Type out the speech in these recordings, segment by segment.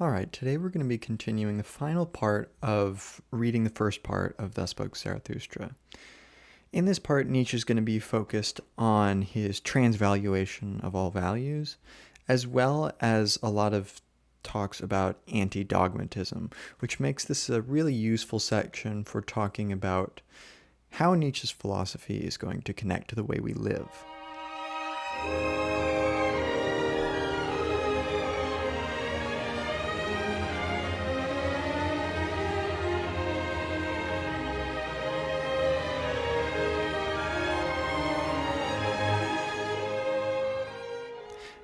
All right, today we're going to be continuing the final part of reading the first part of Thus Spoke Zarathustra. In this part, Nietzsche is going to be focused on his transvaluation of all values, as well as a lot of talks about anti-dogmatism, which makes this a really useful section for talking about how Nietzsche's philosophy is going to connect to the way we live.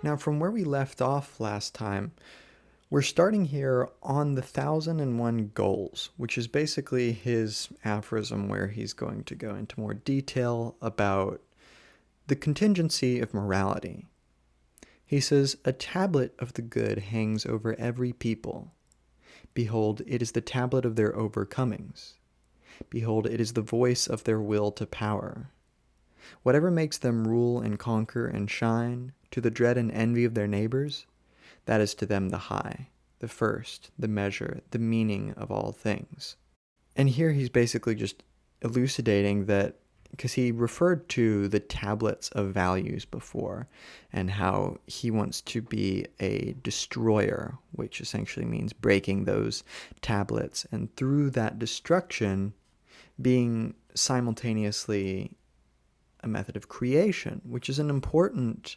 Now, from where we left off last time, we're starting here on the 1001 Goals, which is basically his aphorism where he's going to go into more detail about the contingency of morality. He says, "A tablet of the good hangs over every people. Behold, it is the tablet of their overcomings. Behold, it is the voice of their will to power. Whatever makes them rule and conquer and shine, to the dread and envy of their neighbors, that is to them the high, the first, the measure, the meaning of all things." And here he's basically just elucidating that, because he referred to the tablets of values before, and how he wants to be a destroyer, which essentially means breaking those tablets, and through that destruction being simultaneously a method of creation, which is an important,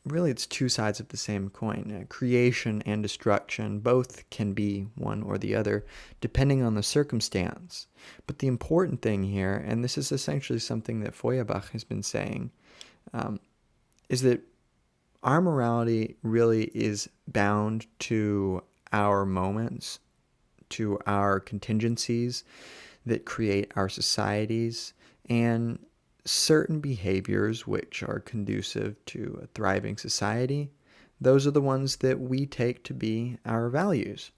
really it's two sides of the same coin. Creation and destruction, both can be one or the other, depending on the circumstance. But the important thing here, and this is essentially something that Feuerbach has been saying, is that our morality really is bound to our moments, to our contingencies that create our societies, and certain behaviors which are conducive to a thriving society. Those are the ones that we take to be our values.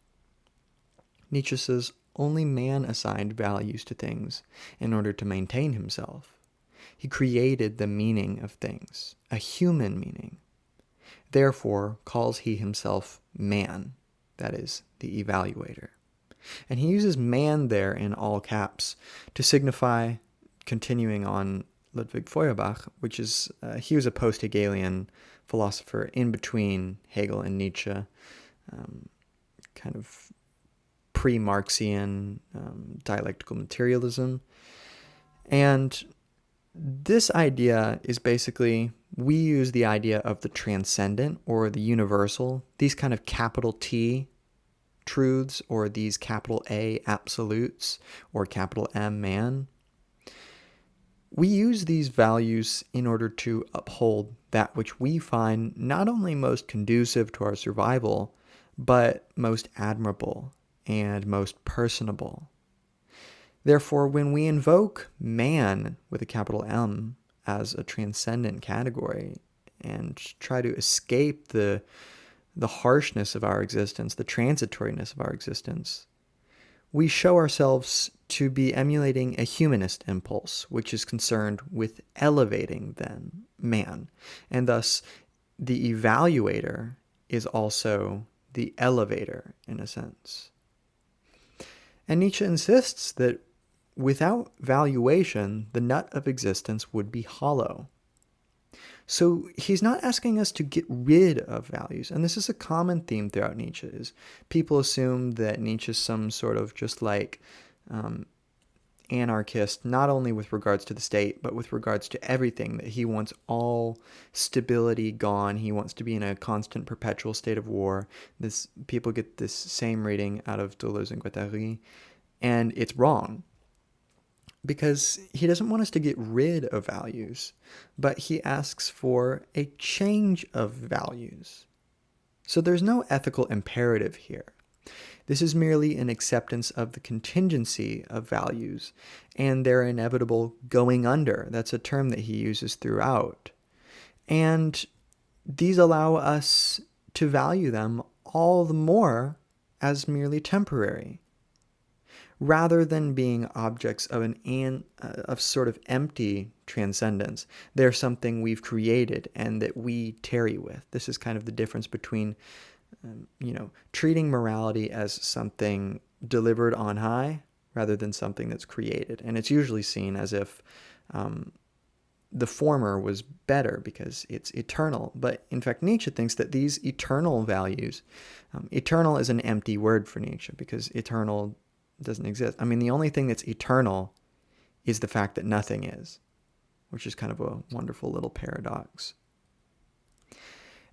Nietzsche says, only man assigned values to things in order to maintain himself. He created the meaning of things, a human meaning. Therefore calls he himself man, that is, the evaluator. And he uses man there in all caps to signify, continuing on Ludwig Feuerbach, which is, he was a post-Hegelian philosopher in between Hegel and Nietzsche, kind of pre-Marxian dialectical materialism. And this idea is basically, we use the idea of the transcendent or the universal, these kind of capital T truths, or these capital A absolutes, or capital M man. We use these values in order to uphold that which we find not only most conducive to our survival, but most admirable and most personable. Therefore, when we invoke man with a capital M as a transcendent category and try to escape the harshness of our existence, the transitoriness of our existence, we show ourselves to be emulating a humanist impulse, which is concerned with elevating then man. And thus, the evaluator is also the elevator, in a sense. And Nietzsche insists that without valuation, the nut of existence would be hollow. So he's not asking us to get rid of values. And this is a common theme throughout Nietzsche, is people assume that Nietzsche is some sort of just like anarchist, not only with regards to the state, but with regards to everything, that he wants all stability gone. He wants to be in a constant perpetual state of war. People get this same reading out of Deleuze and Guattari, and it's wrong. Because he doesn't want us to get rid of values, but he asks for a change of values. So there's no ethical imperative here. This is merely an acceptance of the contingency of values and their inevitable going under. That's a term that he uses throughout. And these allow us to value them all the more as merely temporary, rather than being objects of sort of empty transcendence. They're something we've created and that we tarry with. This is kind of the difference between treating morality as something delivered on high rather than something that's created. And it's usually seen as if the former was better because it's eternal. But in fact, Nietzsche thinks that these eternal values, eternal is an empty word for Nietzsche because eternal doesn't exist. I mean, the only thing that's eternal is the fact that nothing is, which is kind of a wonderful little paradox.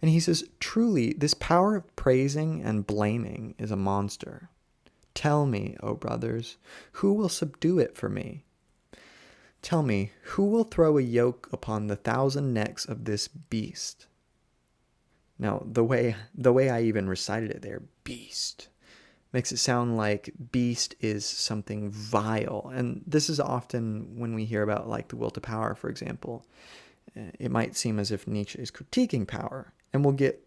And he says, truly, this power of praising and blaming is a monster. Tell me, O brothers, who will subdue it for me? Tell me, who will throw a yoke upon the 1,000 necks of this beast? Now, the way I even recited it there, beast, makes it sound like beast is something vile. And this is often when we hear about like the will to power, for example. It might seem as if Nietzsche is critiquing power. And we'll get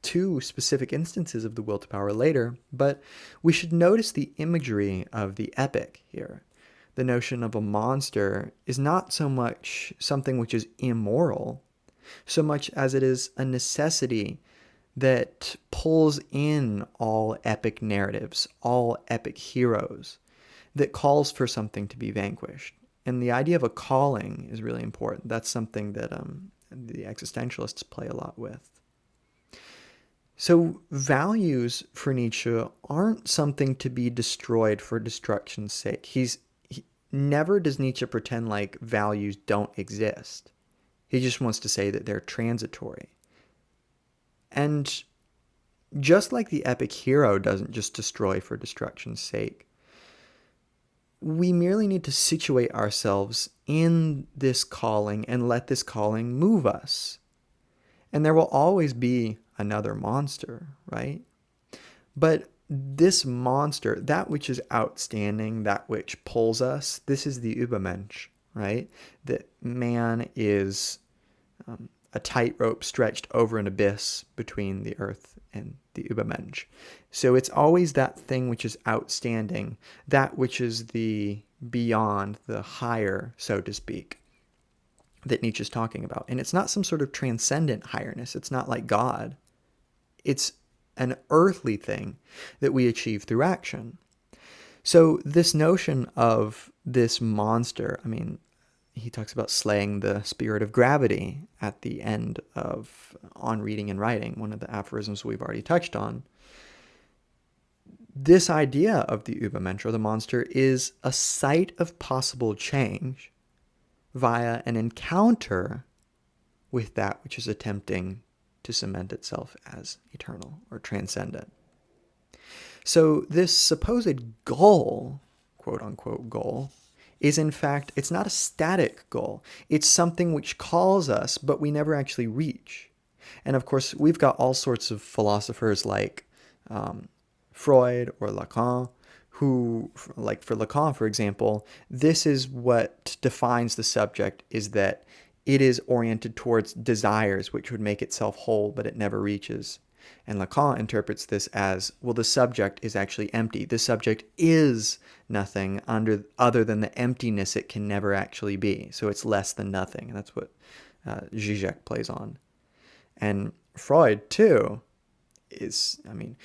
two specific instances of the will to power later, but we should notice the imagery of the epic here. The notion of a monster is not so much something which is immoral, so much as it is a necessity that pulls in all epic narratives, all epic heroes, that calls for something to be vanquished. And the idea of a calling is really important. That's something that the existentialists play a lot with. So values for Nietzsche aren't something to be destroyed for destruction's sake. Never does Nietzsche pretend like values don't exist. He just wants to say that they're transitory. And just like the epic hero doesn't just destroy for destruction's sake, we merely need to situate ourselves in this calling and let this calling move us. And there will always be another monster, right? But this monster, that which is outstanding, that which pulls us, this is the Übermensch, right? That man is a tightrope stretched over an abyss between the earth and the Übermensch. So it's always that thing which is outstanding, that which is the beyond, the higher, so to speak, that Nietzsche's talking about. And it's not some sort of transcendent highness. It's not like God. It's an earthly thing that we achieve through action. So this notion of this monster, I mean, he talks about slaying the spirit of gravity at the end of On Reading and Writing, one of the aphorisms we've already touched on. This idea of the Übermensch, or the monster, is a site of possible change via an encounter with that which is attempting to cement itself as eternal or transcendent. So this supposed goal, quote unquote goal, is in fact, it's not a static goal. It's something which calls us, but we never actually reach. And of course, we've got all sorts of philosophers like Freud or Lacan, who, like for Lacan, for example, this is what defines the subject, is that it is oriented towards desires, which would make itself whole, but it never reaches. And Lacan interprets this as, well, the subject is actually empty. The subject is nothing other than the emptiness it can never actually be. So it's less than nothing. And that's what Zizek plays on. And Freud, too, is, I mean,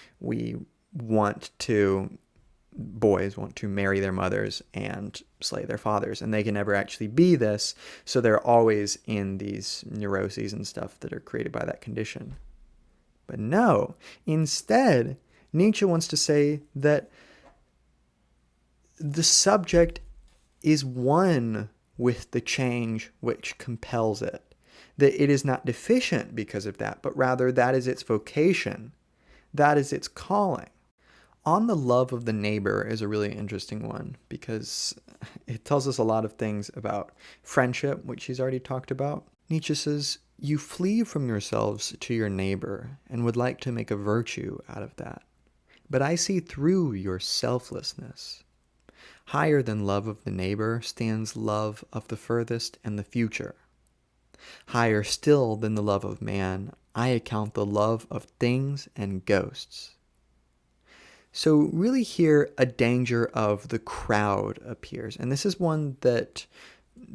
boys want to marry their mothers and slay their fathers, and they can never actually be this, so they're always in these neuroses and stuff that are created by that condition. But no, instead, Nietzsche wants to say that the subject is one with the change which compels it, that it is not deficient because of that, but rather that is its vocation, that is its calling. On the love of the neighbor is a really interesting one because it tells us a lot of things about friendship, which he's already talked about. Nietzsche says, you flee from yourselves to your neighbor and would like to make a virtue out of that. But I see through your selflessness. Higher than love of the neighbor stands love of the furthest and the future. Higher still than the love of man, I account the love of things and ghosts. So really here, a danger of the crowd appears. And this is one that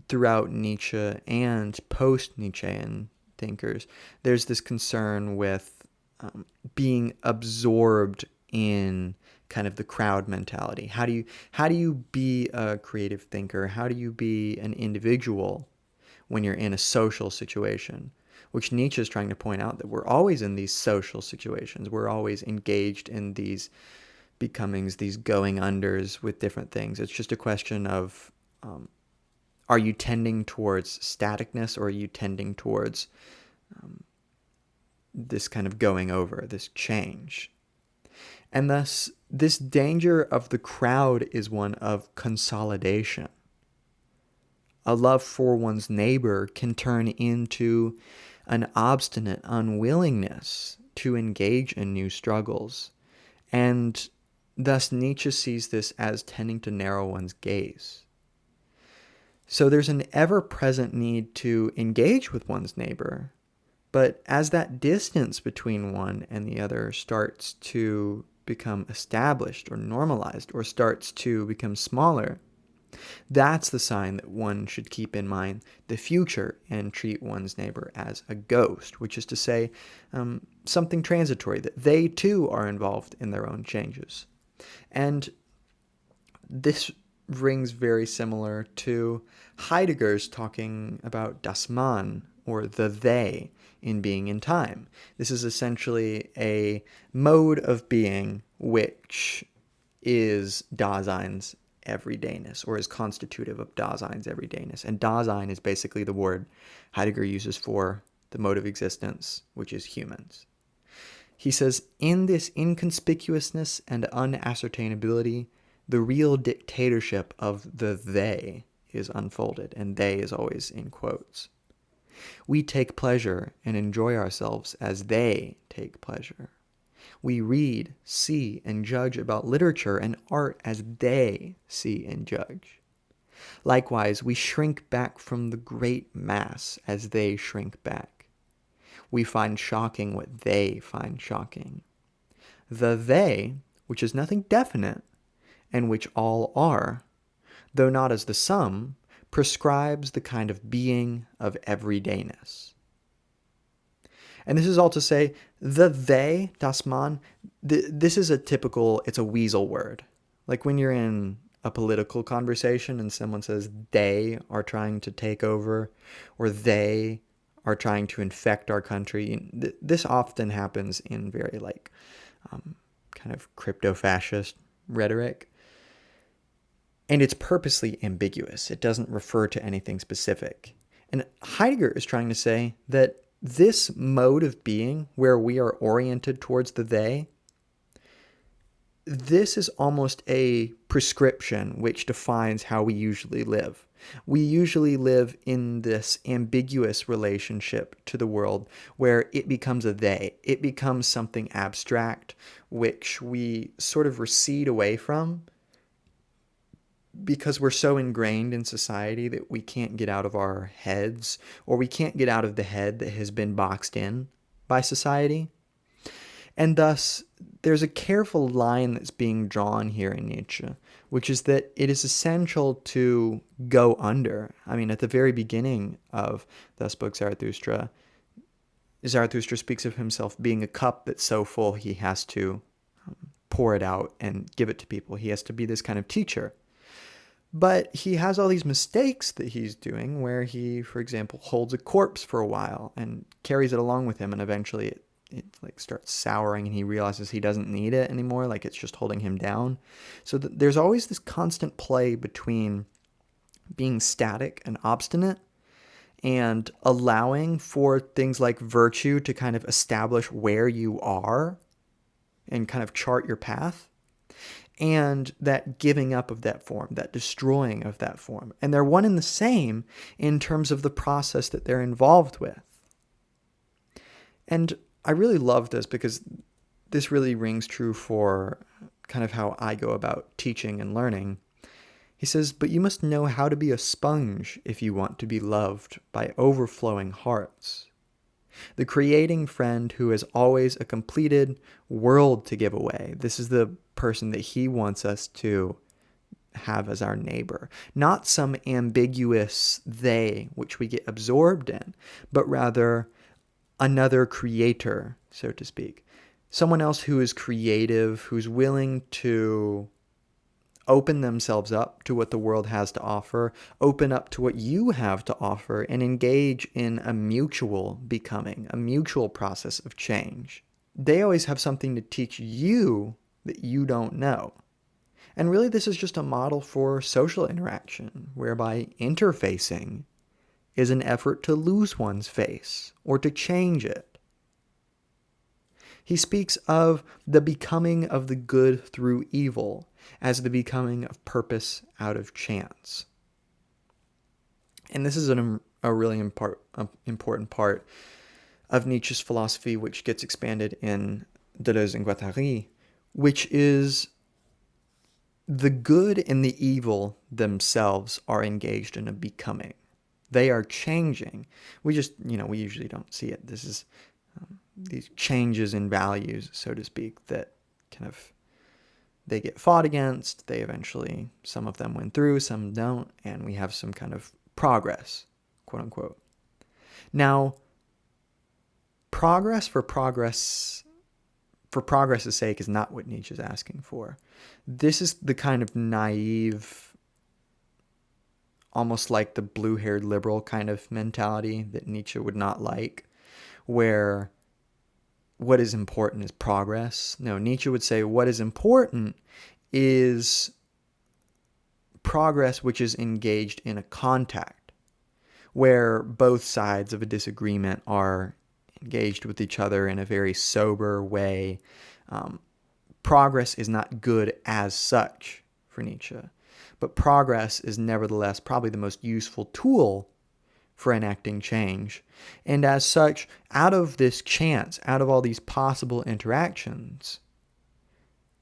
throughout Nietzsche and post-Nietzschean thinkers, there's this concern with being absorbed in kind of the crowd mentality. How do you be a creative thinker? How do you be an individual when you're in a social situation? Which Nietzsche is trying to point out, that we're always in these social situations. We're always engaged in these becomings, these going unders with different things. It's just a question of, are you tending towards staticness, or are you tending towards this kind of going over, this change? And thus, this danger of the crowd is one of consolidation. A love for one's neighbor can turn into an obstinate unwillingness to engage in new struggles. And thus Nietzsche sees this as tending to narrow one's gaze. So there's an ever-present need to engage with one's neighbor, but as that distance between one and the other starts to become established or normalized, or starts to become smaller, that's the sign that one should keep in mind the future and treat one's neighbor as a ghost, which is to say, something transitory, that they too are involved in their own changes. And this rings very similar to Heidegger's talking about das Mann, or the they, in Being in Time. This is essentially a mode of being which is Dasein's everydayness, or is constitutive of Dasein's everydayness. And Dasein is basically the word Heidegger uses for the mode of existence, which is humans. He says, in this inconspicuousness and unascertainability, the real dictatorship of the they is unfolded, and they is always in quotes. We take pleasure and enjoy ourselves as they take pleasure. We read, see, and judge about literature and art as they see and judge. Likewise, we shrink back from the great mass as they shrink back. We find shocking what they find shocking. The they, which is nothing definite, and which all are, though not as the sum, prescribes the kind of being of everydayness. And this is all to say, the they, das Mann, this is it's a weasel word. Like when you're in a political conversation and someone says they are trying to take over, or they are trying to infect our country. This often happens in very kind of crypto-fascist rhetoric. And it's purposely ambiguous. It doesn't refer to anything specific. And Heidegger is trying to say that this mode of being, where we are oriented towards the they, this is almost a prescription which defines how we usually live. We usually live in this ambiguous relationship to the world where it becomes a they. It becomes something abstract which we sort of recede away from because we're so ingrained in society that we can't get out of our heads, or we can't get out of the head that has been boxed in by society. And thus, there's a careful line that's being drawn here in Nietzsche, which is that it is essential to go under. I mean, at the very beginning of the Spoke Zarathustra, Zarathustra speaks of himself being a cup that's so full he has to pour it out and give it to people. He has to be this kind of teacher. But he has all these mistakes that he's doing where he, for example, holds a corpse for a while and carries it along with him, and eventually it starts souring and he realizes he doesn't need it anymore, like it's just holding him down. So there's always this constant play between being static and obstinate and allowing for things like virtue to kind of establish where you are and kind of chart your path, and that giving up of that form, that destroying of that form. And they're one and the same in terms of the process that they're involved with. And I really love this because this really rings true for kind of how I go about teaching and learning. He says, but you must know how to be a sponge if you want to be loved by overflowing hearts. The creating friend who has always a completed world to give away. This is the person that he wants us to have as our neighbor. Not some ambiguous they which we get absorbed in, but rather another creator, so to speak. someone else who is creative, who's willing to open themselves up to what the world has to offer, open up to what you have to offer, and engage in a mutual becoming, a mutual process of change. They always have something to teach you that you don't know. And really, this is just a model for social interaction, whereby interfacing is an effort to lose one's face or to change it. He speaks of the becoming of the good through evil as the becoming of purpose out of chance. And this is a really important part of Nietzsche's philosophy, which gets expanded in Deleuze and Guattari, which is the good and the evil themselves are engaged in a becoming. They are changing. We usually don't see it. This is these changes in values, so to speak, that kind of they get fought against. They eventually, some of them win through, some don't, and we have some kind of progress, quote unquote. Now, progress for progress's sake is not what Nietzsche's asking for. This is the kind of naive, almost like the blue-haired liberal kind of mentality that Nietzsche would not like, where what is important is progress. No, Nietzsche would say what is important is progress which is engaged in a contact, where both sides of a disagreement are engaged with each other in a very sober way. Progress is not good as such for Nietzsche, but progress is nevertheless probably the most useful tool for enacting change. And as such, out of this chance, out of all these possible interactions,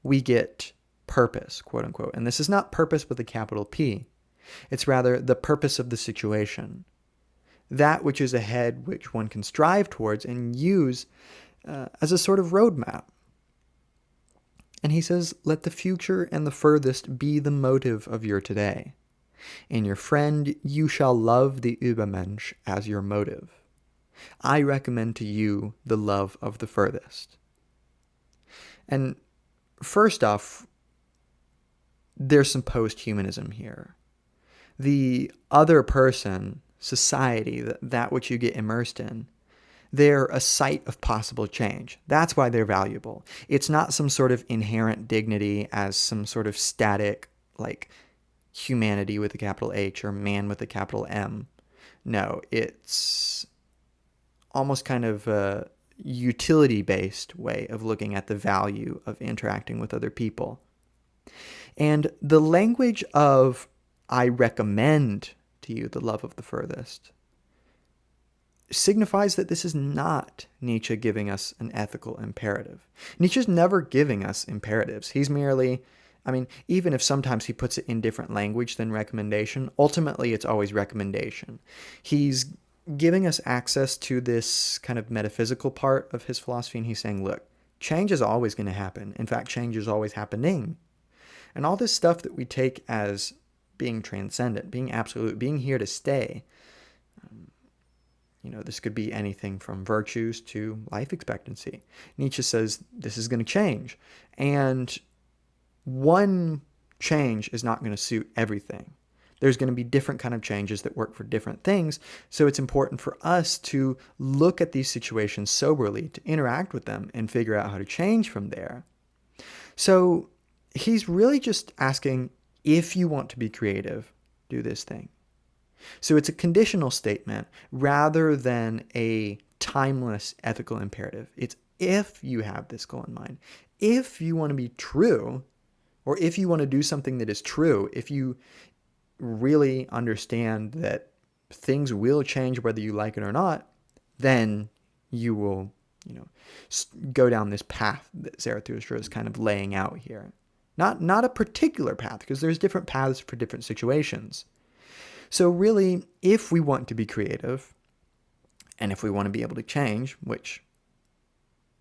we get purpose, quote unquote. And this is not purpose with a capital P. It's rather the purpose of the situation. That which is ahead, which one can strive towards and use as a sort of roadmap. And he says, let the future and the furthest be the motive of your today. In your friend, you shall love the Übermensch as your motive. I recommend to you the love of the furthest. And first off, there's some post-humanism here. The other person, society, that which you get immersed in, they're a site of possible change. That's why they're valuable. It's not some sort of inherent dignity as some sort of static, like, humanity with a capital H or man with a capital M. No, it's almost kind of a utility-based way of looking at the value of interacting with other people. And the language of, I recommend to you the love of the furthest, signifies that this is not Nietzsche giving us an ethical imperative. Nietzsche's never giving us imperatives. He's merely, even if sometimes he puts it in different language than recommendation, ultimately it's always recommendation. He's giving us access to this kind of metaphysical part of his philosophy, and he's saying, look, change is always going to happen. In fact, change is always happening. And all this stuff that we take as being transcendent, being absolute, being here to stay, this could be anything from virtues to life expectancy. Nietzsche says this is going to change. And one change is not going to suit everything. There's going to be different kind of changes that work for different things. So it's important for us to look at these situations soberly, to interact with them and figure out how to change from there. So he's really just asking, if you want to be creative, do this thing. So it's a conditional statement rather than a timeless ethical imperative. It's if you have this goal in mind, if you want to be true, or if you want to do something that is true, if you really understand that things will change whether you like it or not, then you will, go down this path that Zarathustra is kind of laying out here. Not a particular path, because there's different paths for different situations. So really, if we want to be creative, and if we want to be able to change, which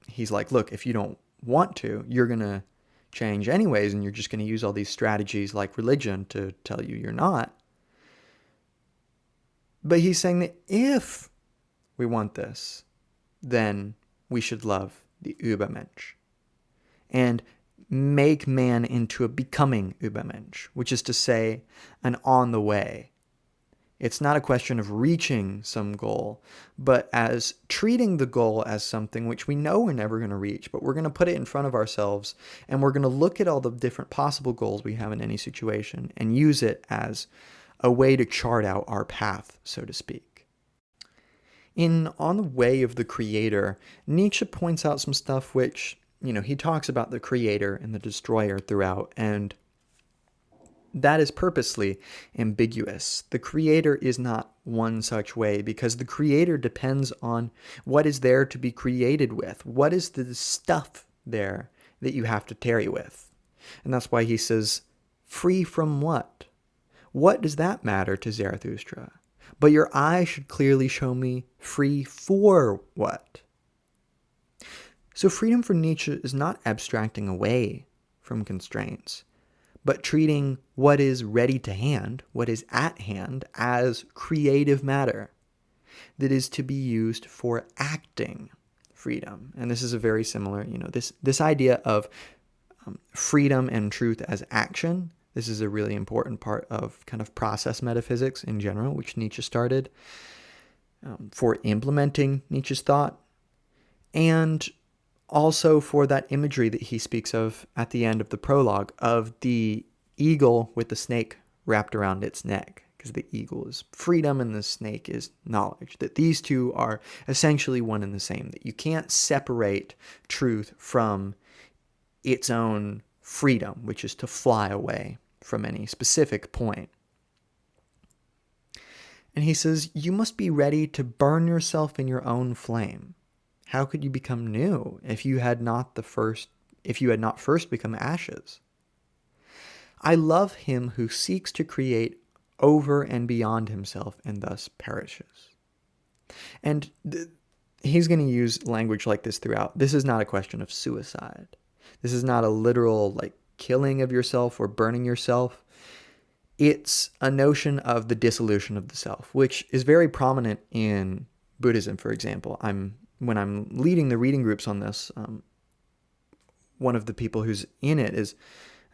he's like, look, if you don't want to, you're going to change anyways, and you're just going to use all these strategies like religion to tell you you're not. But he's saying that if we want this, then we should love the Übermensch. and make man into a becoming Übermensch, which is to say, an on the way. It's not a question of reaching some goal, but as treating the goal as something which we know we're never going to reach, but we're going to put it in front of ourselves, and we're going to look at all the different possible goals we have in any situation and use it as a way to chart out our path, so to speak. In On the Way of the Creator, Nietzsche points out some stuff which, he talks about the creator and the destroyer throughout, and that is purposely ambiguous. The creator is not one such way because the creator depends on what is there to be created with. What is the stuff there that you have to tarry with? And that's why he says, free from what? What does that matter to Zarathustra? But your eye should clearly show me free for what? So freedom for Nietzsche is not abstracting away from constraints, but treating what is ready to hand, what is at hand, as creative matter that is to be used for acting freedom. And this is a very similar, this idea of freedom and truth as action. This is a really important part of kind of process metaphysics in general, which Nietzsche started for implementing Nietzsche's thought, and also for that imagery that he speaks of at the end of the prologue of the eagle with the snake wrapped around its neck, because the eagle is freedom and the snake is knowledge, that these two are essentially one and the same, that you can't separate truth from its own freedom, which is to fly away from any specific point. And he says, you must be ready to burn yourself in your own flame. How could you become new if you had not first become ashes? I love him who seeks to create over and beyond himself and thus perishes. And he's going to use language like this throughout. This is not a question of suicide. This is not a literal killing of yourself or burning yourself. It's a notion of the dissolution of the self, which is very prominent in Buddhism, for example. When I'm leading the reading groups on this, one of the people who's in it is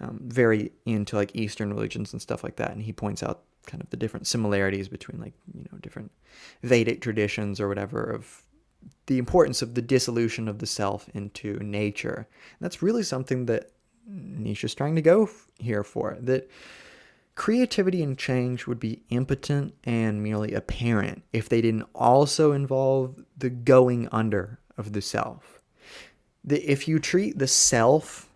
very into Eastern religions and stuff like that, and he points out kind of the different similarities between different Vedic traditions or whatever, of the importance of the dissolution of the self into nature. And that's really something that Nietzsche's trying to go here for, that creativity and change would be impotent and merely apparent if they didn't also involve the going under of the self. If you treat the self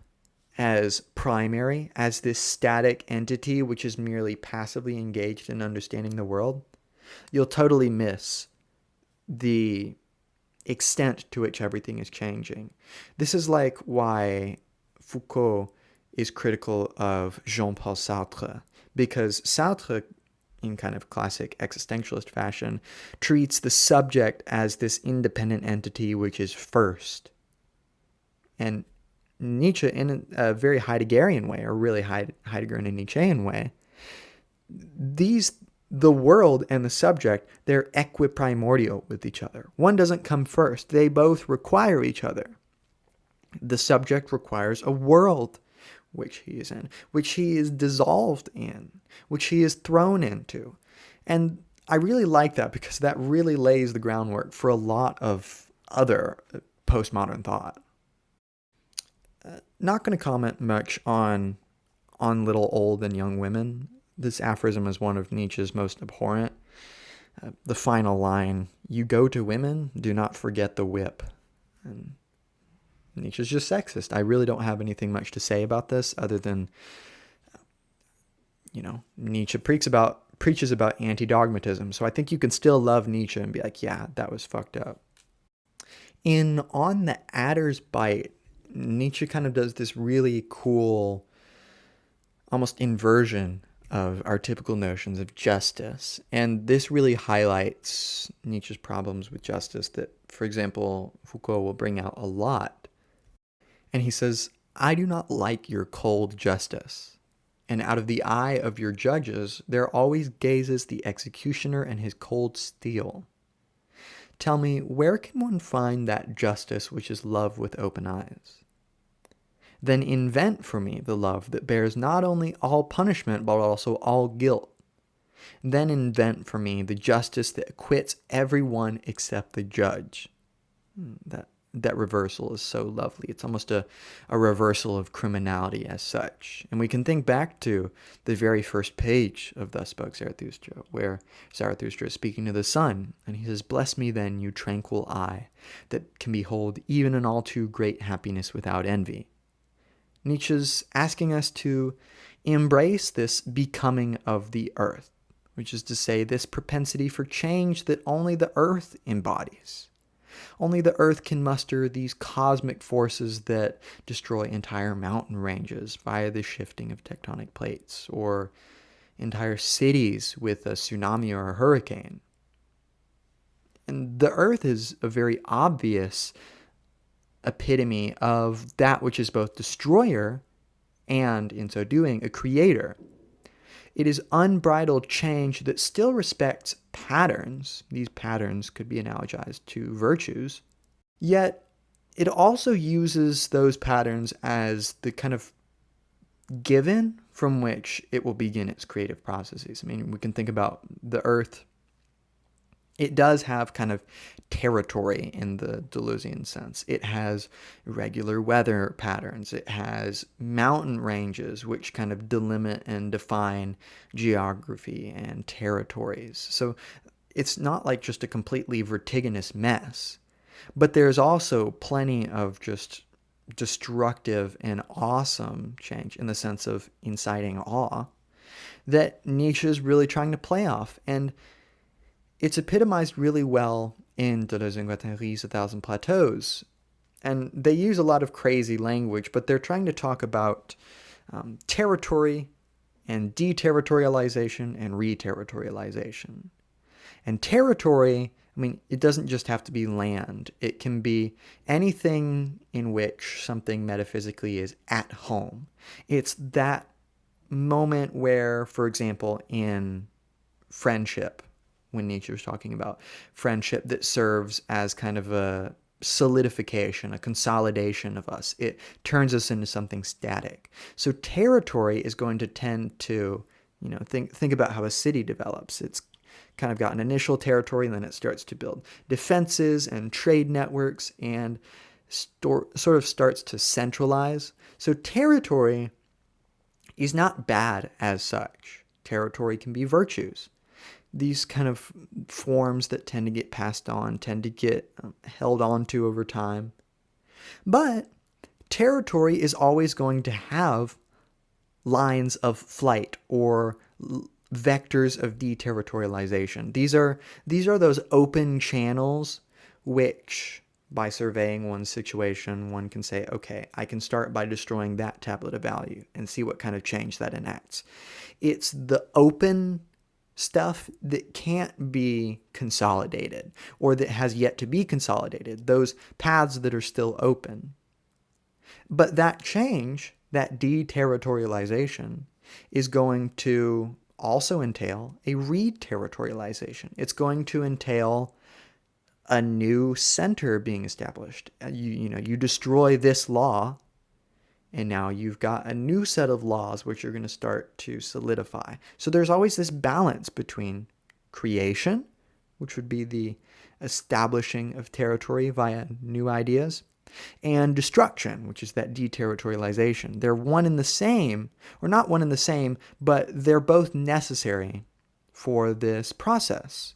as primary, as this static entity which is merely passively engaged in understanding the world, you'll totally miss the extent to which everything is changing. This is why Foucault is critical of Jean-Paul Sartre, because Sartre, in kind of classic existentialist fashion, treats the subject as this independent entity which is first. And Nietzsche, in a very Heideggerian way, or really Heideggerian and Nietzschean way, the world and the subject, they're equiprimordial with each other. One doesn't come first. They both require each other. The subject requires a world which he is in, which he is dissolved in, which he is thrown into. And I really like that because that really lays the groundwork for a lot of other postmodern thought. Not going to comment much on little old and young women. This aphorism is one of Nietzsche's most abhorrent. The final line, you go to women, do not forget the whip. And Nietzsche's just sexist. I really don't have anything much to say about this other than, Nietzsche preaches about anti-dogmatism. So I think you can still love Nietzsche and be like, yeah, that was fucked up. In On the Adder's Bite, Nietzsche kind of does this really cool, almost inversion of our typical notions of justice. And this really highlights Nietzsche's problems with justice that, for example, Foucault will bring out a lot. And he says, I do not like your cold justice. And out of the eye of your judges, there always gazes the executioner and his cold steel. Tell me, where can one find that justice which is love with open eyes? Then invent for me the love that bears not only all punishment, but also all guilt. Then invent for me the justice that acquits everyone except the judge. That reversal is so lovely. It's almost a reversal of criminality as such. And we can think back to the very first page of Thus Spoke Zarathustra, where Zarathustra is speaking to the sun, and he says, "Bless me then, you tranquil eye, that can behold even an all too great happiness without envy." Nietzsche's asking us to embrace this becoming of the earth, which is to say this propensity for change that only the earth embodies. Only the earth can muster these cosmic forces that destroy entire mountain ranges via the shifting of tectonic plates, or entire cities with a tsunami or a hurricane. And the earth is a very obvious epitome of that which is both destroyer and, in so doing, a creator. It is unbridled change that still respects patterns. These patterns could be analogized to virtues. Yet, it also uses those patterns as the kind of given from which it will begin its creative processes. I mean, we can think about the earth. It does have kind of territory in the Deleuzean sense. It has regular weather patterns. It has mountain ranges which kind of delimit and define geography and territories. So it's not like just a completely vertiginous mess, but there's also plenty of just destructive and awesome change in the sense of inciting awe that Nietzsche is really trying to play off. And it's epitomized really well in Deleuze and Guattari's A Thousand Plateaus. And they use a lot of crazy language, but they're trying to talk about territory and deterritorialization and reterritorialization. And territory, I mean, it doesn't just have to be land. It can be anything in which something metaphysically is at home. It's that moment where, for example, in friendship, when Nietzsche was talking about friendship that serves as kind of a solidification, a consolidation of us. It turns us into something static. So territory is going to tend to, think about how a city develops. It's kind of got an initial territory, and then it starts to build defenses and trade networks and sort of starts to centralize. So territory is not bad as such. Territory can be virtues. These kind of forms that tend to get passed on, tend to get held on to over time. But territory is always going to have lines of flight or vectors of deterritorialization. These are those open channels which, by surveying one's situation, one can say, okay, I can start by destroying that tablet of value and see what kind of change that enacts. It's the open stuff that can't be consolidated or that has yet to be consolidated, those paths that are still open. But that change, that deterritorialization, is going to also entail a reterritorialization. It's going to entail a new center being established. You destroy this law, and now you've got a new set of laws which are going to start to solidify. So there's always this balance between creation, which would be the establishing of territory via new ideas, and destruction, which is that deterritorialization. They're one and the same, or not one and the same, but they're both necessary for this process.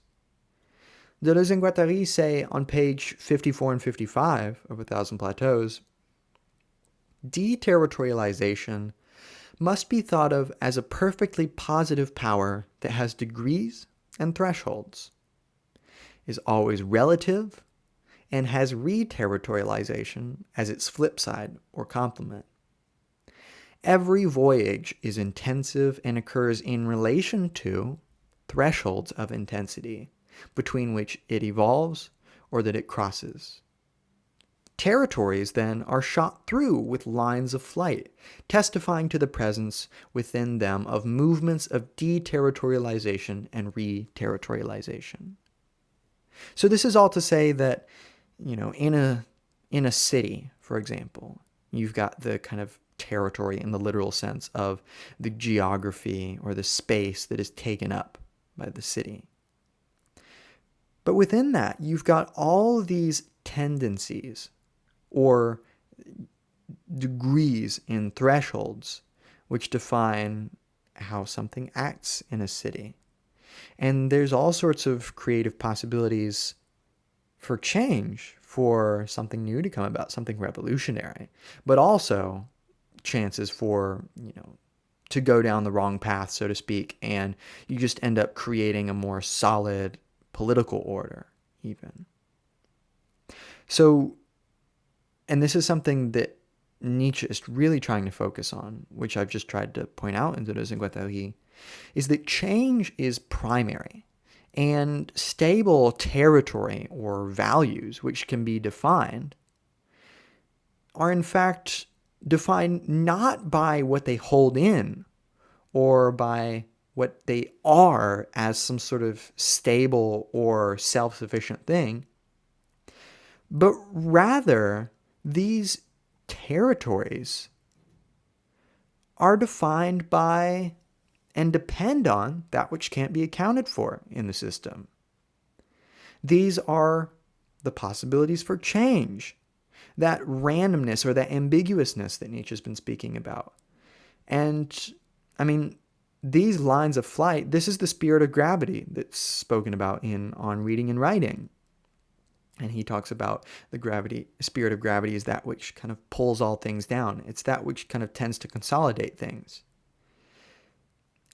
Deleuze and Guattari say on page 54 and 55 of A Thousand Plateaus, deterritorialization must be thought of as a perfectly positive power that has degrees and thresholds, is always relative, and has reterritorialization as its flip side or complement. Every voyage is intensive and occurs in relation to thresholds of intensity between which it evolves or that it crosses. Territories, then, are shot through with lines of flight, testifying to the presence within them of movements of deterritorialization and reterritorialization. So this is all to say that, in a city, for example, You've got the kind of territory in the literal sense of the geography or the space that is taken up by the city. But within that, you've got all these tendencies or degrees in thresholds which define how something acts in a city. And there's all sorts of creative possibilities for change, for something new to come about, something revolutionary, but also chances for, to go down the wrong path, so to speak, and you just end up creating a more solid political order, even. So, and this is something that Nietzsche is really trying to focus on, which I've just tried to point out in Deleuze and Guattari, is that change is primary, and stable territory or values, which can be defined, are in fact defined not by what they hold in or by what they are as some sort of stable or self-sufficient thing, but rather these territories are defined by and depend on that which can't be accounted for in the system. These are the possibilities for change, that randomness or that ambiguousness that Nietzsche's been speaking about. And, these lines of flight, this is the spirit of gravity that's spoken about On Reading and Writing. And he talks about the spirit of gravity is that which kind of pulls all things down. It's that which kind of tends to consolidate things.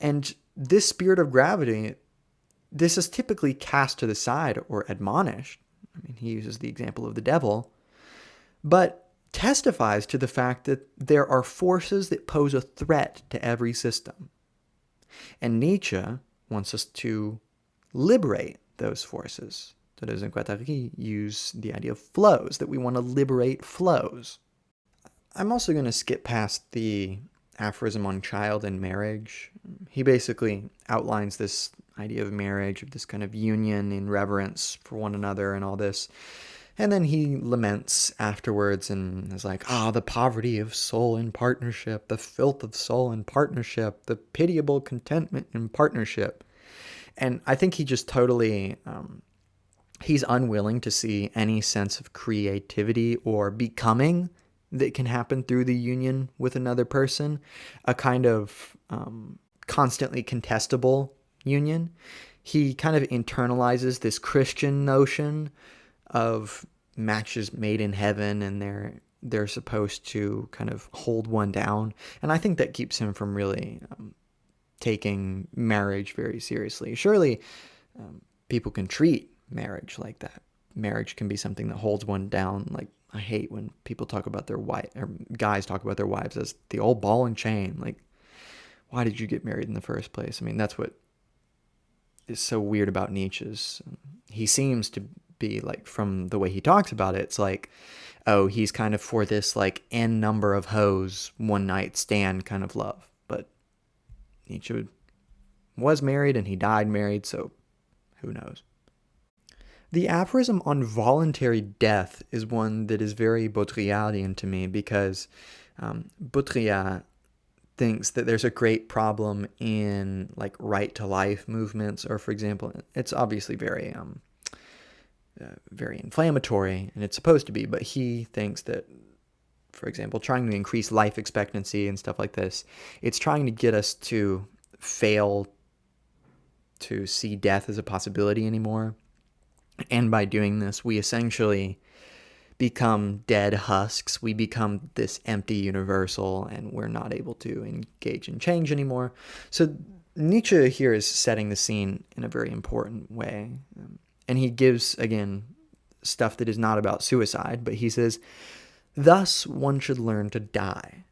And this spirit of gravity, this is typically cast to the side or admonished. He uses the example of the devil, but testifies to the fact that there are forces that pose a threat to every system. And Nietzsche wants us to liberate those forces. Deleuze and Guattari use the idea of flows, that we want to liberate flows. I'm also going to skip past the aphorism on child and marriage. He basically outlines this idea of marriage, of this kind of union in reverence for one another and all this. And then he laments afterwards and is like, the poverty of soul in partnership, the filth of soul in partnership, the pitiable contentment in partnership. And I think he just totally, he's unwilling to see any sense of creativity or becoming that can happen through the union with another person, a kind of constantly contestable union. He kind of internalizes this Christian notion of matches made in heaven, and they're supposed to kind of hold one down. And I think that keeps him from really taking marriage very seriously. Surely people can treat marriage like that. Marriage can be something that holds one down. Like, I hate when people talk about their wife, or guys talk about their wives as the old ball and chain. Like, why did you get married in the first place? That's what is so weird about Nietzsche's. He seems to be like, from the way he talks about it, it's like, he's kind of for this like n number of hoes, one night stand kind of love. But Nietzsche was married and he died married, so who knows? The aphorism on voluntary death is one that is very Baudrillardian to me, because Baudrillard thinks that there's a great problem in like right to life movements, or for example, it's obviously very inflammatory, and it's supposed to be, but he thinks that, for example, trying to increase life expectancy and stuff like this, it's trying to get us to fail to see death as a possibility anymore. And by doing this, we essentially become dead husks. We become this empty universal, and we're not able to engage in change anymore. So Nietzsche here is setting the scene in a very important way. And he gives, again, stuff that is not about suicide, but he says, thus one should learn to die.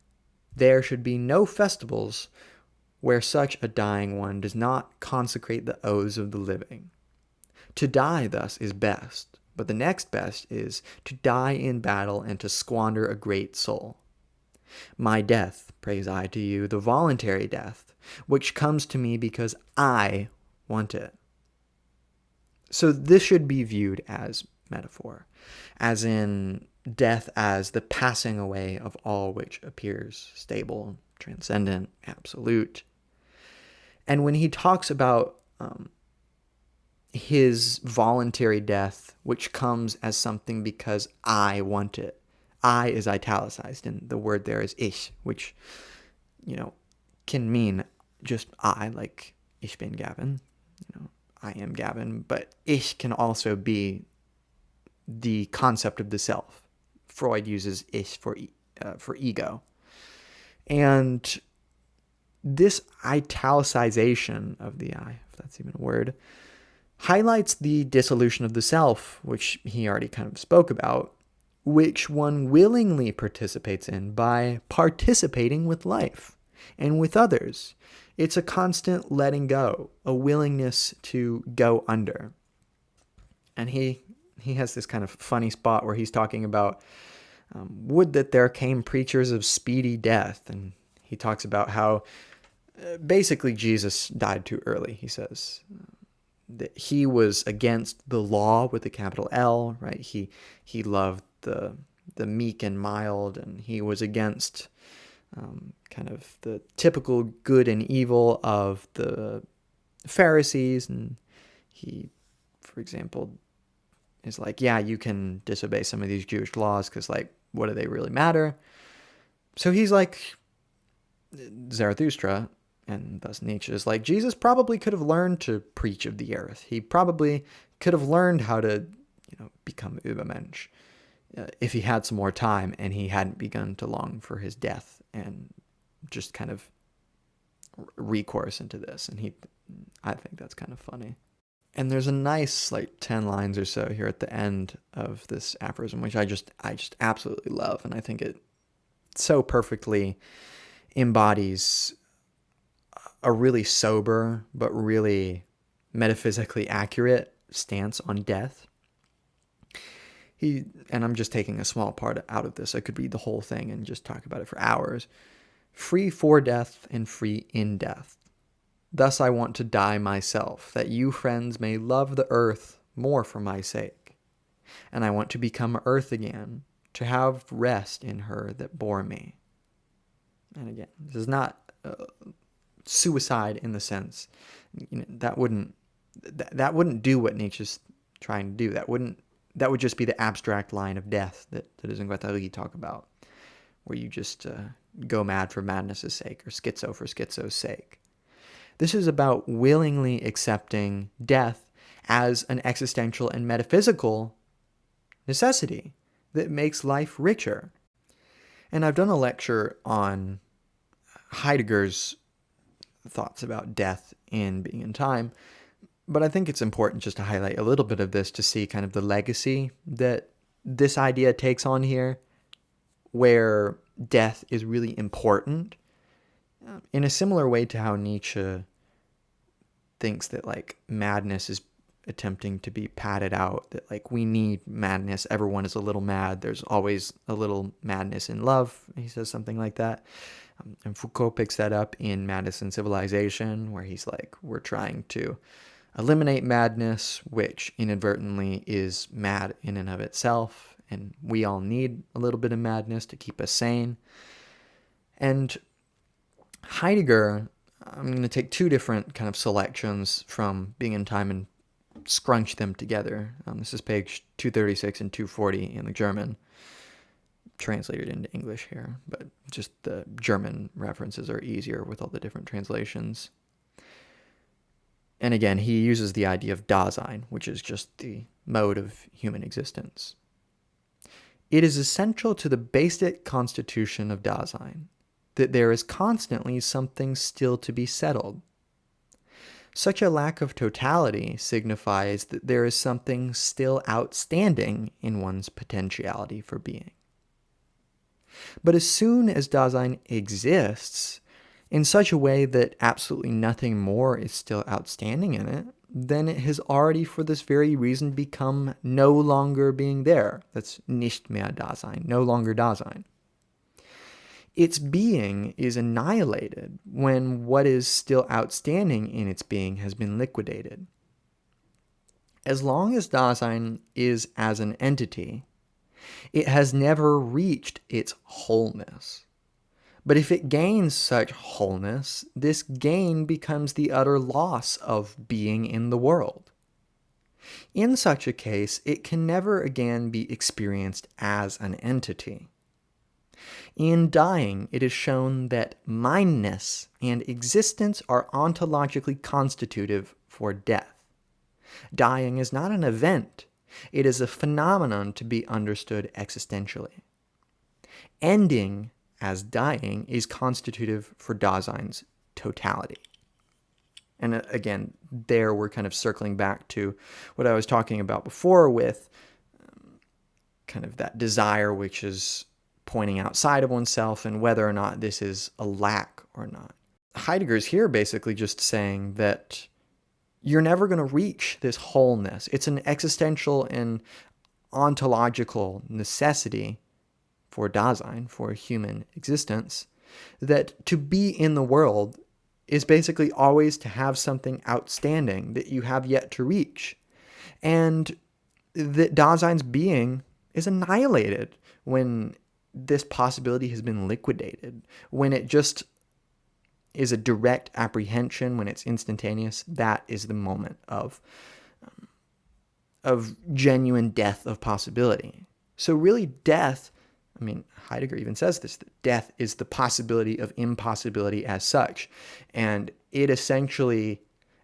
There should be no festivals where such a dying one does not consecrate the oaths of the living. To die thus is best, but the next best is to die in battle and to squander a great soul. My death, praise I to you, the voluntary death, which comes to me because I want it. So this should be viewed as metaphor, as in death as the passing away of all which appears stable, transcendent, absolute. And when he talks about his voluntary death, which comes as something because I want it, I is italicized, and the word there is ich, which, can mean just I, like ich bin Gavin, I am Gavin, but ich can also be the concept of the self. Freud uses ich for ego. And this italicization of the I, if that's even a word, highlights the dissolution of the self, which he already kind of spoke about, which one willingly participates in by participating with life and with others. It's a constant letting go, a willingness to go under. And he has this kind of funny spot where he's talking about would that there came preachers of speedy death. And he talks about how basically Jesus died too early, he says. That he was against the law with a capital L, right? He loved the meek and mild, and he was against kind of the typical good and evil of the Pharisees. And he, for example, is like, yeah, you can disobey some of these Jewish laws because, like, what do they really matter? So he's like Zarathustra, and thus Nietzsche is like, Jesus probably could have learned to preach of the earth. He probably could have learned how to, become Übermensch if he had some more time and he hadn't begun to long for his death and just kind of recourse into this. And I think that's kind of funny. And there's a nice, 10 lines or so here at the end of this aphorism, which I just absolutely love. And I think it so perfectly embodies a really sober but really metaphysically accurate stance on death. And I'm just taking a small part out of this. I could read the whole thing and just talk about it for hours. Free for death and free in death. Thus I want to die myself, that you, friends, may love the earth more for my sake. And I want to become earth again, to have rest in her that bore me. And again, this is not suicide in the sense, that wouldn't do what Nietzsche's trying to do. That would just be the abstract line of death that Deleuze and Guattari talk about, where you just go mad for madness' sake, or schizo for schizo's sake. This is about willingly accepting death as an existential and metaphysical necessity that makes life richer. And I've done a lecture on Heidegger's thoughts about death in Being and Time, but I think it's important just to highlight a little bit of this to see kind of the legacy that this idea takes on here, where death is really important, in a similar way to how Nietzsche thinks that, madness is attempting to be padded out, that, we need madness. Everyone is a little mad. There's always a little madness in love. He says something like that. And Foucault picks that up in Madness and Civilization, where he's like, we're trying to eliminate madness, which inadvertently is mad in and of itself. And we all need a little bit of madness to keep us sane. And Heidegger, I'm going to take two different kind of selections from Being in Time and scrunch them together. This is page 236 and 240 in the German, translated into English here, but just the German references are easier with all the different translations. And again, he uses the idea of Dasein, which is just the mode of human existence. It is essential to the basic constitution of Dasein that there is constantly something still to be settled. Such a lack of totality signifies that there is something still outstanding in one's potentiality for being. But as soon as Dasein exists in such a way that absolutely nothing more is still outstanding in it, then it has already for this very reason become no longer being there. That's nicht mehr Dasein, no longer Dasein. Its being is annihilated when what is still outstanding in its being has been liquidated. As long as Dasein is as an entity, It has never reached its wholeness. But if it gains such wholeness, this gain becomes the utter loss of being in the world. In such a case, it can never again be experienced as an entity. In dying, it is shown that mindness and existence are ontologically constitutive for death. Dying is not an event, it is a phenomenon to be understood existentially. Ending, as dying, is constitutive for Dasein's totality. And again, there we're kind of circling back to what I was talking about before with kind of that desire which is pointing outside of oneself and whether or not this is a lack or not. Heidegger's here basically just saying that you're never going to reach this wholeness. It's an existential and ontological necessity for Dasein, for human existence, that to be in the world is basically always to have something outstanding that you have yet to reach. And that Dasein's being is annihilated when this possibility has been liquidated, when it just is a direct apprehension, when it's instantaneous. That is the moment of genuine death of possibility. So really death, I mean, Heidegger even says this, that death is the possibility of impossibility as such. And it essentially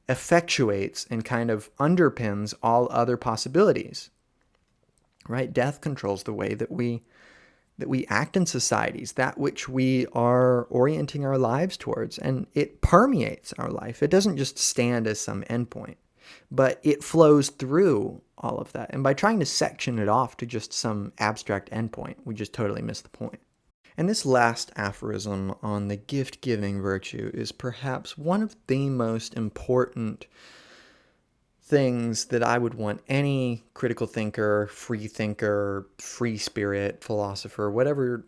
effectuates and kind of underpins all other possibilities, right? Death controls the way that we act in societies, that which we are orienting our lives towards, and it permeates our life. It doesn't just stand as some endpoint, but it flows through all of that. And by trying to section it off to just some abstract endpoint, we just totally miss the point. And this last aphorism on the gift-giving virtue is perhaps one of the most important things that I would want any critical thinker, free spirit, philosopher, whatever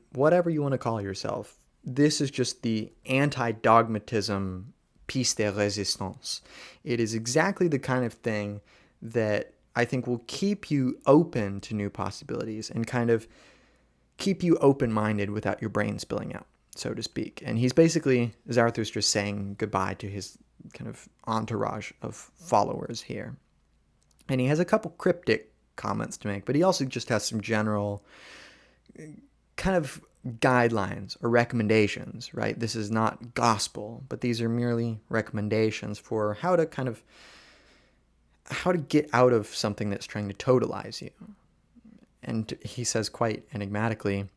you want to call yourself. This is just the anti-dogmatism piece de résistance. It is exactly the kind of thing that I think will keep you open to new possibilities and kind of keep you open-minded without your brain spilling out, so to speak. And he's basically, Zarathustra, saying goodbye to his kind of entourage of followers here. And he has a couple cryptic comments to make, but he also just has some general kind of guidelines or recommendations, right? This is not gospel, but these are merely recommendations for how to get out of something that's trying to totalize you. And he says quite enigmatically,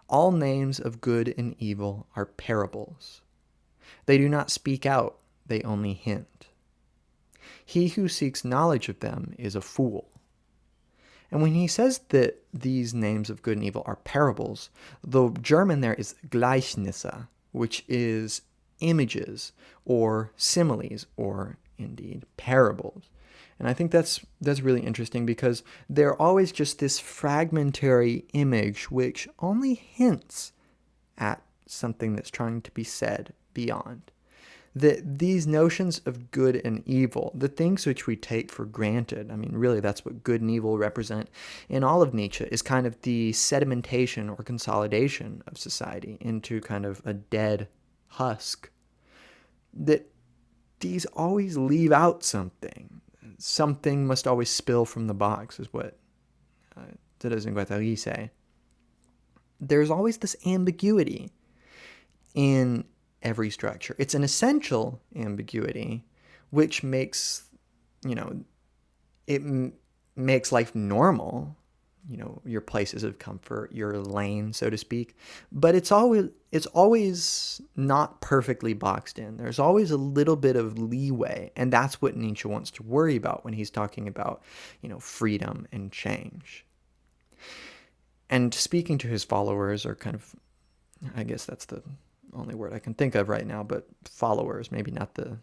all names of good and evil are parables. They do not speak out, they only hint. He who seeks knowledge of them is a fool. And when he says that these names of good and evil are parables, the German there is Gleichnisse, which is images or similes or indeed parables. And I think that's really interesting because they're always just this fragmentary image which only hints at something that's trying to be said beyond. That these notions of good and evil, the things which we take for granted, I mean, really that's what good and evil represent in all of Nietzsche, is kind of the sedimentation or consolidation of society into kind of a dead husk. That these always leave out something. Something must always spill from the box, is what Deleuze and Guattari say. There's always this ambiguity in every structure. It's an essential ambiguity, which makes, makes life normal, your places of comfort, your lane, so to speak. But it's always not perfectly boxed in. There's always a little bit of leeway, and that's what Nietzsche wants to worry about when he's talking about, freedom and change. And speaking to his followers, or kind of, I guess that's the only word I can think of right now, but followers, maybe not the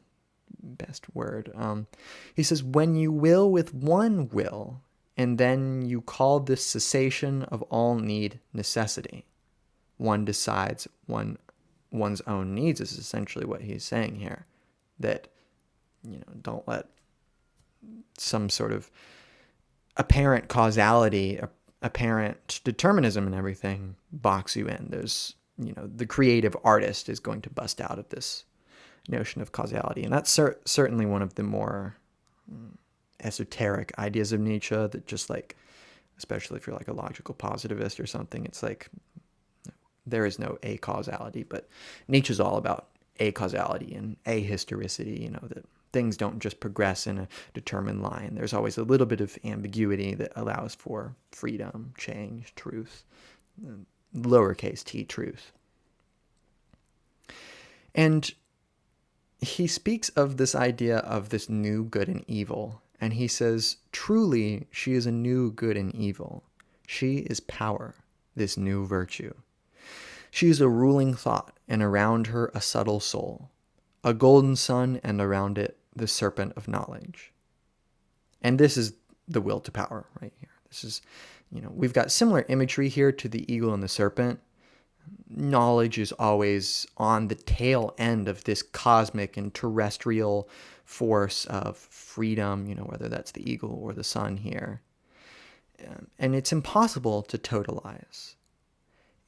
best word. He says, when you will with one will, and then you call this cessation of all need necessity. One decides one's own needs is essentially what he's saying here. That, don't let some sort of apparent causality apparent determinism and everything box you in. There's, the creative artist is going to bust out of this notion of causality. And that's certainly one of the more esoteric ideas of Nietzsche, that just like, especially if you're like a logical positivist or something, it's like there is no acausality, but Nietzsche's all about acausality and ahistoricity, that things don't just progress in a determined line. There's always a little bit of ambiguity that allows for freedom, change, truth, lowercase t truth. And he speaks of this idea of this new good and evil, and he says, truly, she is a new good and evil. She is power, this new virtue. She is a ruling thought, and around her a subtle soul, a golden sun, and around it the serpent of knowledge. And this is the will to power right here. This is, we've got similar imagery here to the eagle and the serpent. Knowledge is always on the tail end of this cosmic and terrestrial force of freedom, whether that's the eagle or the sun here. And it's impossible to totalize.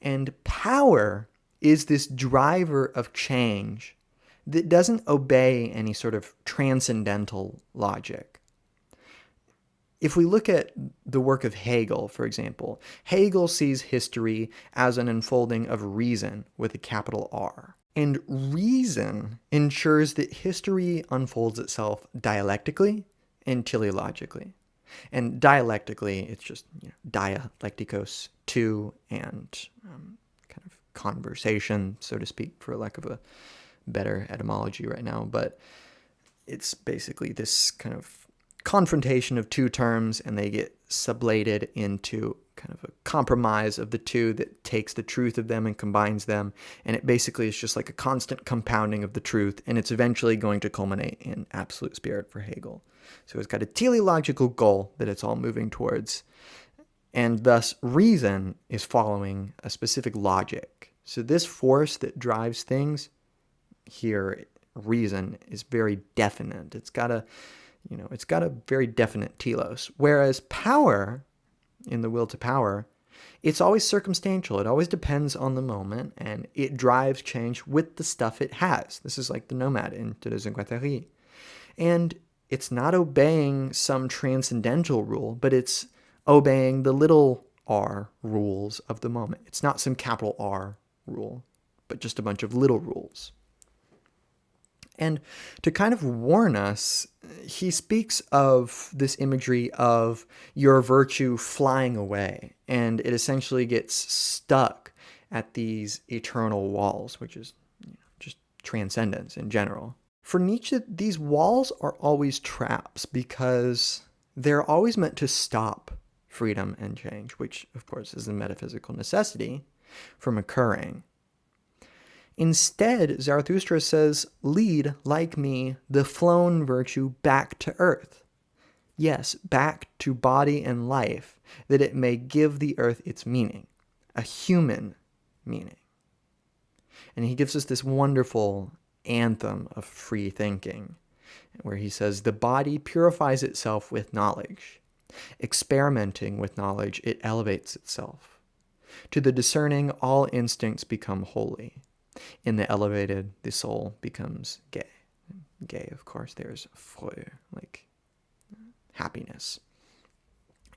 And power is this driver of change that doesn't obey any sort of transcendental logic. If we look at the work of Hegel, for example, Hegel sees history as an unfolding of reason with a capital R. And reason ensures that history unfolds itself dialectically and teleologically. And dialectically, it's just dialektikos, two, and kind of conversation, so to speak, for lack of a better etymology right now. But it's basically this kind of confrontation of two terms, and they get sublated into kind of a compromise of the two that takes the truth of them and combines them. And it basically is just like a constant compounding of the truth, and it's eventually going to culminate in absolute spirit for Hegel. So it's got a teleological goal that it's all moving towards, and thus reason is following a specific logic. So this force that drives things here, reason, is very definite. It's got a very definite telos. Whereas power, in the will to power, it's always circumstantial. It always depends on the moment, and it drives change with the stuff it has. This is like the nomad in Deleuze and Guattari. And it's not obeying some transcendental rule, but it's obeying the little r rules of the moment. It's not some capital R rule, but just a bunch of little rules. And to kind of warn us, he speaks of this imagery of your virtue flying away, and it essentially gets stuck at these eternal walls, which is just transcendence in general. For Nietzsche, these walls are always traps because they're always meant to stop freedom and change, which, of course, is a metaphysical necessity, from occurring. Instead, Zarathustra says, lead, like me, the flown virtue back to earth. Yes, back to body and life, that it may give the earth its meaning, a human meaning. And he gives us this wonderful anthem of free thinking, where he says, the body purifies itself with knowledge. Experimenting with knowledge, it elevates itself. To the discerning, all instincts become holy. In the elevated, the soul becomes gay. Gay, of course, there's Freude, like happiness.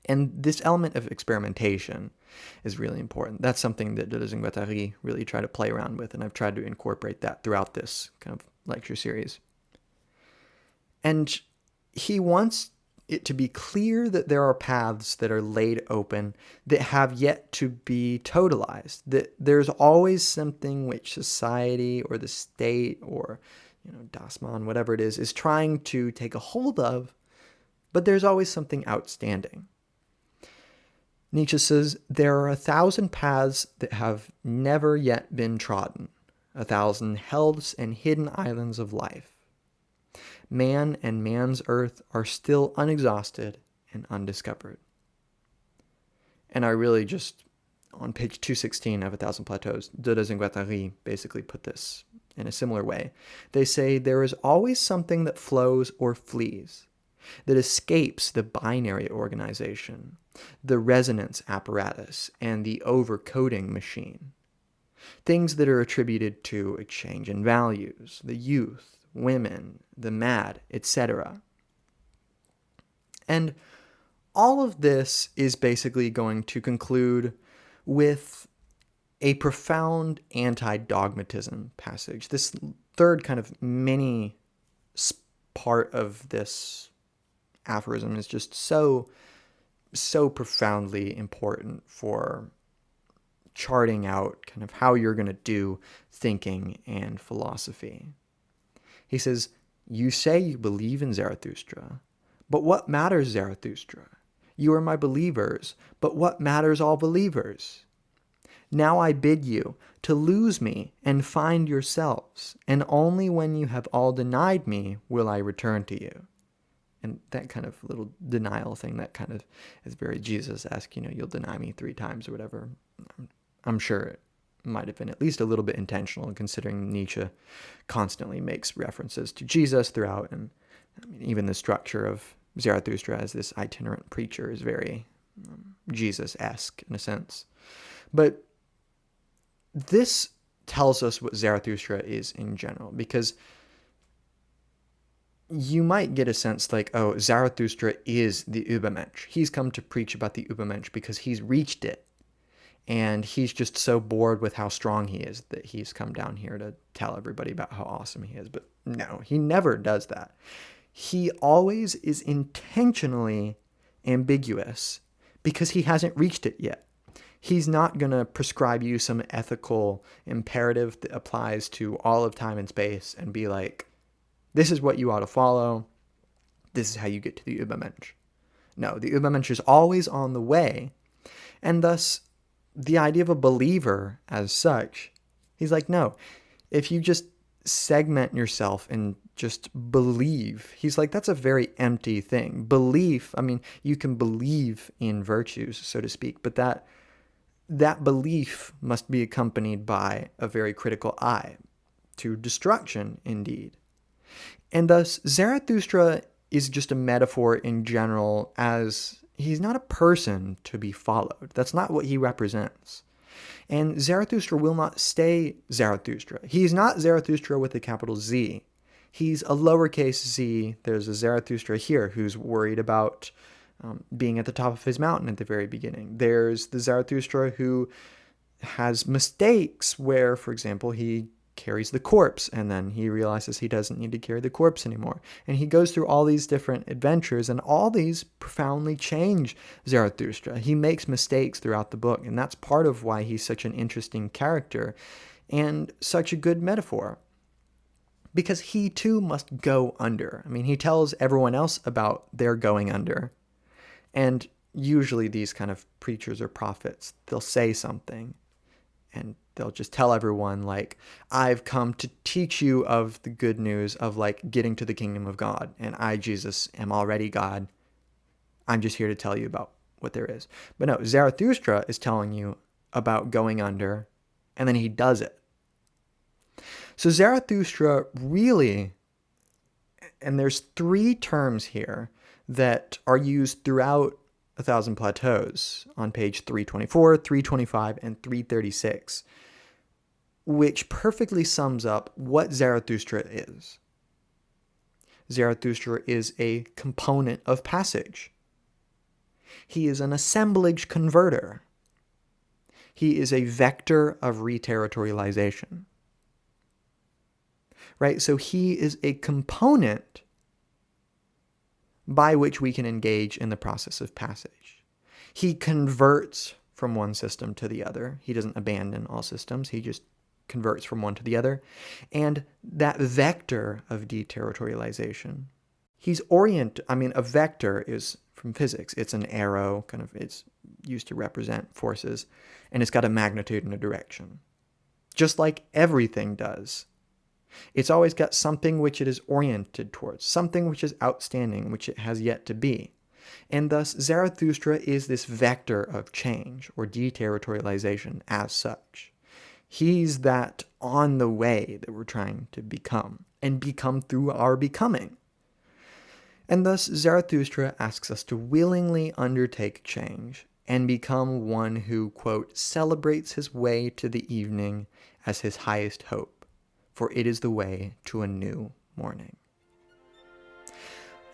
And this element of experimentation is really important. That's something that Deleuze and Guattari really try to play around with, and I've tried to incorporate that throughout this kind of lecture series. And he wants it to be clear that there are paths that are laid open that have yet to be totalized, that there's always something which society or the state or, Das Man, whatever it is trying to take a hold of, but there's always something outstanding. Nietzsche says, there are 1,000 paths that have never yet been trodden, 1,000 hells and hidden islands of life. Man and man's earth are still unexhausted and undiscovered. And I really just, on page 216 of 1,000 Plateaus, Deleuze and Guattari basically put this in a similar way. They say there is always something that flows or flees. that escapes the binary organization, the resonance apparatus, and the overcoding machine. Things that are attributed to a change in values, the youth, women, the mad, etc. And all of this is basically going to conclude with a profound anti-dogmatism passage. This third kind of mini part of this aphorism is just so profoundly important for charting out kind of how you're going to do thinking and philosophy. He says, "You say you believe in Zarathustra, but what matters Zarathustra? You are my believers, but what matters all believers? Now I bid you to lose me and find yourselves, and only when you have all denied me will I return to you." And that kind of little denial thing, that kind of is very Jesus-esque, you'll deny me 3 times or whatever. I'm sure it might have been at least a little bit intentional, considering Nietzsche constantly makes references to Jesus throughout, and even the structure of Zarathustra as this itinerant preacher is very Jesus-esque in a sense. But this tells us what Zarathustra is in general, because you might get a sense like, oh, Zarathustra is the Übermensch. He's come to preach about the Übermensch because he's reached it. And he's just so bored with how strong he is that he's come down here to tell everybody about how awesome he is. But no, he never does that. He always is intentionally ambiguous because he hasn't reached it yet. He's not going to prescribe you some ethical imperative that applies to all of time and space and be like, this is what you ought to follow. This is how you get to the Übermensch. No, the Übermensch is always on the way. And thus, the idea of a believer as such, he's like, no, if you just segment yourself and just believe, he's like, that's a very empty thing. Belief, you can believe in virtues, so to speak, but that belief must be accompanied by a very critical eye to destruction, indeed. And thus, Zarathustra is just a metaphor in general, as he's not a person to be followed. That's not what he represents. And Zarathustra will not stay Zarathustra. He's not Zarathustra with a capital Z. He's a lowercase z. There's a Zarathustra here who's worried about being at the top of his mountain at the very beginning. There's the Zarathustra who has mistakes where, for example, he carries the corpse and then he realizes he doesn't need to carry the corpse anymore. And he goes through all these different adventures, and all these profoundly change Zarathustra. He makes mistakes throughout the book, and that's part of why he's such an interesting character and such a good metaphor. Because he too must go under. He tells everyone else about their going under. And usually these kind of preachers or prophets, they'll say something and they'll just tell everyone, like, I've come to teach you of the good news of, like, getting to the kingdom of God. And I, Jesus, am already God. I'm just here to tell you about what there is. But no, Zarathustra is telling you about going under, and then he does it. So Zarathustra really, and there's 3 terms here that are used throughout 1,000 Plateaus on page 324, 325, and 336, which perfectly sums up what Zarathustra is. Zarathustra is a component of passage. He is an assemblage converter. He is a vector of reterritorialization. Right? So he is a component by which we can engage in the process of passage. He converts from one system to the other. He doesn't abandon all systems. He just converts from one to the other. And that vector of deterritorialization, he's oriented, a vector is from physics. It's an arrow, it's used to represent forces, and it's got a magnitude and a direction. Just like everything does. It's always got something which it is oriented towards, something which is outstanding, which it has yet to be. And thus, Zarathustra is this vector of change or deterritorialization as such. He's that on the way that we're trying to become, and become through our becoming. And thus Zarathustra asks us to willingly undertake change and become one who, quote, celebrates his way to the evening as his highest hope, for it is the way to a new morning.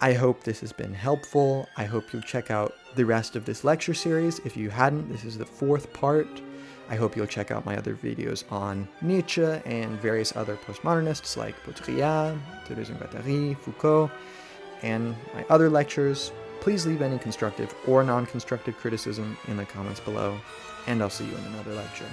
I hope this has been helpful. I hope you'll check out the rest of this lecture series. If you hadn't, this is the 4th part. I hope you'll check out my other videos on Nietzsche and various other postmodernists like Baudrillard, Deleuze and Guattari, Foucault, and my other lectures. Please leave any constructive or non-constructive criticism in the comments below, and I'll see you in another lecture.